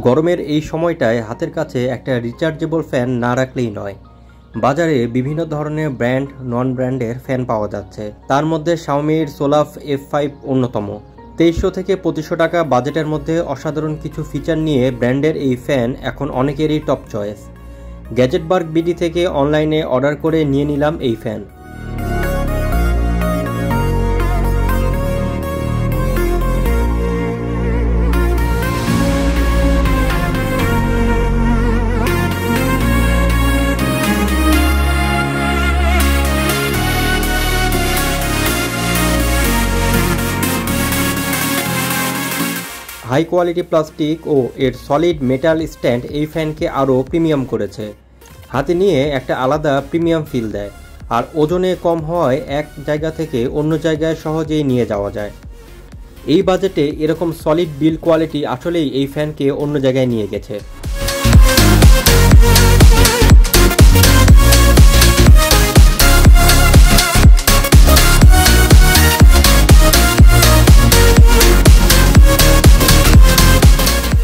গরমের এই সময়টায় হাতের কাছে একটা রিচার্জেবল ফ্যান না রাখলেই নয়। বাজারে বিভিন্ন ধরনের ব্র্যান্ড নন ব্র্যান্ডের ফ্যান পাওয়া যাচ্ছে, তার মধ্যে শাওমির Solove F5 অন্যতম। 2300 থেকে 2500 টাকা বাজেটের মধ্যে অসাধারণ কিছু ফিচার নিয়ে ব্র্যান্ডের এই ফ্যান এখন অনেকেরই টপ চয়েস। গ্যাজেটবার্গ বিডি থেকে অনলাইনে অর্ডার করে নিয়ে নিলাম এই ফ্যান। হাই কোয়ালিটি প্লাস্টিক ও এর সলিড মেটাল স্ট্যান্ড এই ফ্যানকে আরও প্রিমিয়াম করেছে। হাতে নিয়ে একটা আলাদা প্রিমিয়াম ফিল দেয়, আর ওজনে কম হওয়ায় এক জায়গা থেকে অন্য জায়গায় সহজেই নিয়ে যাওয়া যায়। এই বাজেটে এরকম সলিড বিল্ড কোয়ালিটি আসলেই এই ফ্যানকে অন্য জায়গায় নিয়ে গেছে।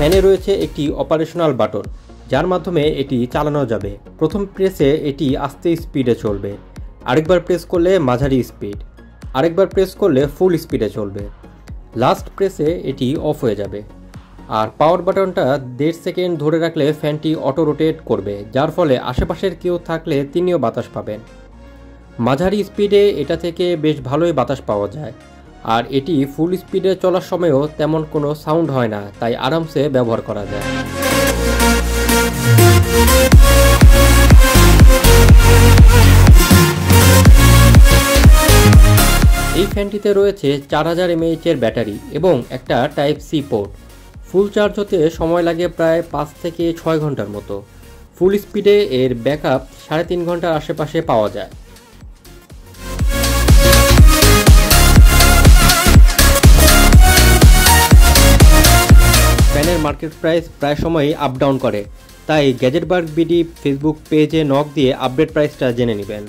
ফ্যানে রয়েছে একটি অপারেশনাল বাটন, যার মাধ্যমে এটি চালানো যাবে। প্রথম প্রেসে এটি আস্তে স্পিডে চলবে, আরেকবার প্রেস করলে মাঝারি স্পিড, আরেকবার প্রেস করলে ফুল স্পিডে চলবে। লাস্ট প্রেসে এটি অফ হয়ে যাবে। আর পাওয়ার বাটনটা 1.5 সেকেন্ড ধরে রাখলে ফ্যানটি অটো রোটেট করবে, যার ফলে আশেপাশের কেউ থাকলে তিনিও বাতাস পাবেন। মাঝারি স্পিডে এটা থেকে বেশ ভালোই বাতাস পাওয়া যায়, আর এটি ফুল স্পিডে চলার সময়ও তেমন কোনো সাউন্ড হয় না, তাই আরামসে ব্যবহার করা যায়। এই ফ্যানটিতে রয়েছে 4000 mAh এর ব্যাটারি এবং একটা type C port. Full charge হতে সময় লাগে প্রায় 5 থেকে 6 ঘন্টার মতো। ফুল স্পিডে এর ব্যাকআপ 3.5 ঘন্টার আশেপাশে পাওয়া যায়। ফ্যানের মার্কেট প্রাইস প্রায় সময়ই আপ ডাউন করে, তাই গ্যাজেটবার্গ বিডি ফেসবুক পেজে নক দিয়ে আপডেট প্রাইসটা জেনে নেবেন।